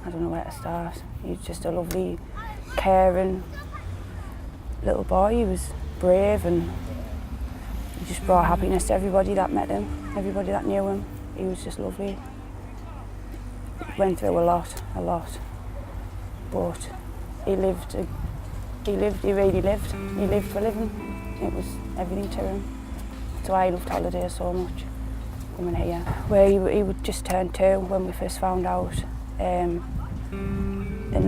I don't know where to start. He was just a lovely, caring little boy. He was brave and he just brought happiness to everybody that met him, everybody that knew him. He was just lovely. Went through a lot, but he really lived. He lived for living. It was everything to him. That's why I loved holidays so much, coming here. Where he would just turn 2 when we first found out. And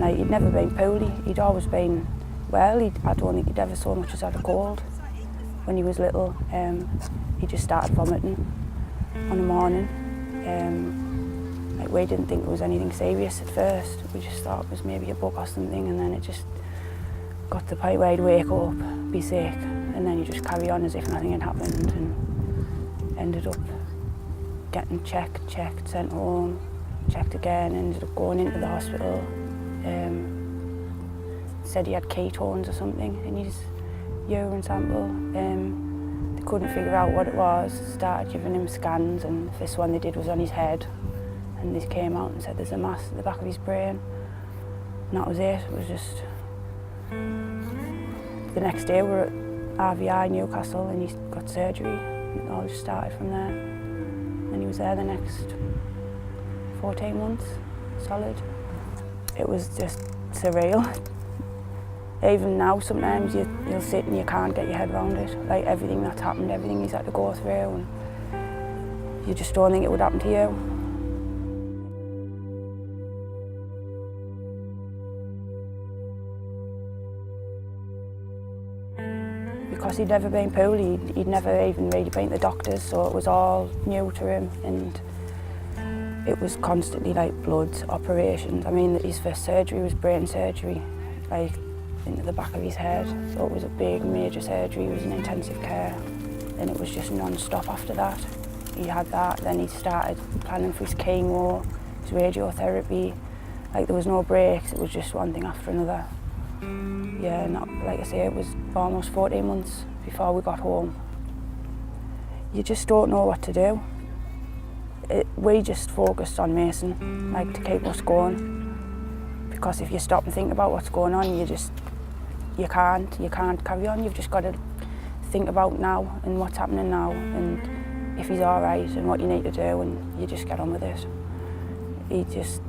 like, he'd never been poorly, he'd always been well. I don't think he'd ever so much as had a cold. When he was little, he just started vomiting on a morning. Like, we didn't think it was anything serious at first. We just thought it was maybe a bug or something, and then it just got to the point where he'd wake up, be sick, and then you just carry on as if nothing had happened, and ended up getting checked, sent home, checked again, ended up going into the hospital. Said he had ketones or something in his urine sample. They couldn't figure out what it was, started giving him scans, and the first one they did was on his head, and they came out and said there's a mass at the back of his brain. And that was it. It was just... The next day we were at RVI Newcastle and he got surgery. It all just started from there. And he was there the next 14 months, solid. It was just surreal. Even now, sometimes you'll sit and you can't get your head around it. Like, everything that's happened, everything he's had to go through, and you just don't think it would happen to you. Because he'd never been poorly, he'd never even really been to the doctors, so it was all new to him, and it was constantly like bloods, operations. I mean, his first surgery was brain surgery, like into the back of his head, so it was a big major surgery. He was in intensive care, and it was just non-stop after that. He had that, then he started planning for his chemo, his radiotherapy. Like, there was no breaks, it was just one thing after another. Yeah, like I say, it was almost 14 months before we got home. You just don't know what to do. We just focused on Mason, like, to keep us going. Because if you stop and think about what's going on, you can't carry on. You've just got to think about now and what's happening now, and if he's all right and what you need to do, and you just get on with it. He just,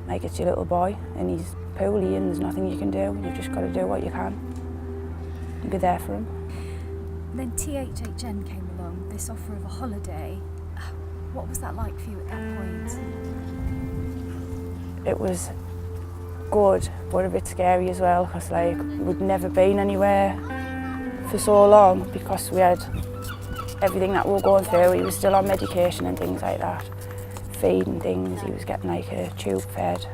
like, it's your little boy and he's poorly and there's nothing you can do. You've just got to do what you can and be there for him. And then THHN came along, this offer of a holiday. What was that like for you at that point? It was good, but a bit scary as well, because, like, we'd never been anywhere for so long because we had everything that we were going through. He was still on medication and things like that, feeding things. He was getting like a tube fed.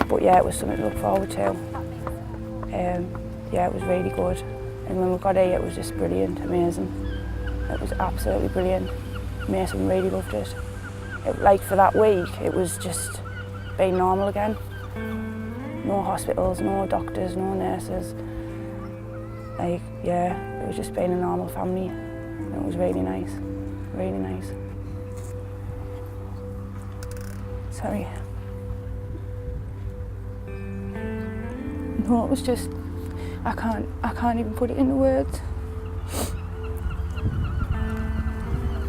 But yeah, it was something to look forward to. Yeah, it was really good. And when we got here, it was just brilliant, amazing. It was absolutely brilliant. Mason really loved it. Like, for that week, it was just being normal again. No hospitals, no doctors, no nurses. Like, yeah, it was just being a normal family. And it was really nice, really nice. Sorry. No, it was just, I can't even put it into words.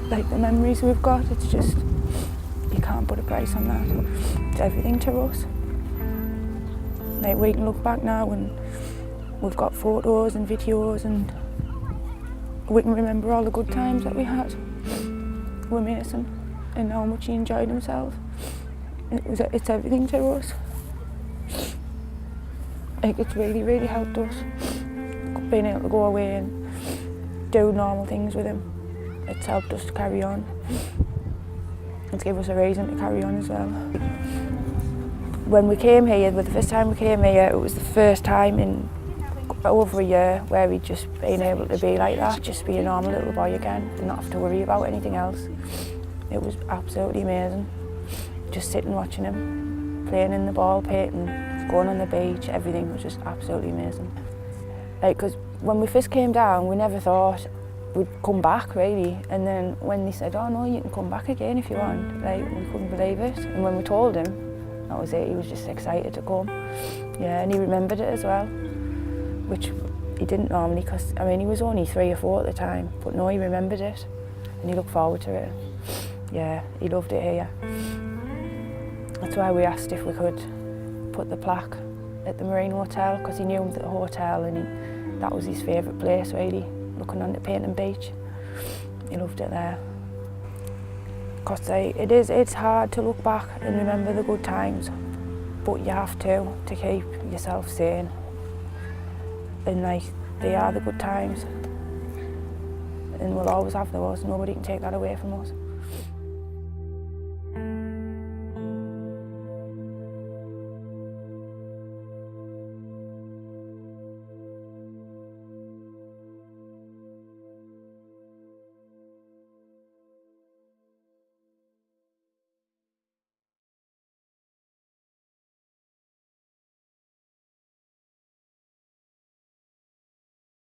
Like, the memories we've got, it's just, you can't put a price on that. It's everything to us. Like, we can look back now and we've got photos and videos, and we can remember all the good times that we had with Mason and how much he enjoyed himself. It's everything to us. Like, it's really, really helped us, being able to go away and do normal things with him. It's helped us to carry on. It's given us a reason to carry on as well. When we came here, the first time we came here, it was the first time in over a year where we'd just been able to be like that, just be a normal little boy again and not have to worry about anything else. It was absolutely amazing. Just sitting watching him, playing in the ball pit and going on the beach, everything was just absolutely amazing. Like, because when we first came down, we never thought we'd come back really, and then when they said, oh no, you can come back again if you want, like, we couldn't believe it. And when we told him, that was it, he was just excited to come. Yeah, and he remembered it as well, which he didn't normally, because I mean he was only 3 or 4 at the time, but no, he remembered it and he looked forward to it. Yeah, he loved it here. That's why we asked if we could put the plaque at the Marine Hotel, because he knew the hotel and that was his favourite place really, looking on the Painting Beach. He loved it there. Because it's hard to look back and remember the good times, but you have to keep yourself sane. And like, they are the good times, and we'll always have those. Nobody can take that away from us.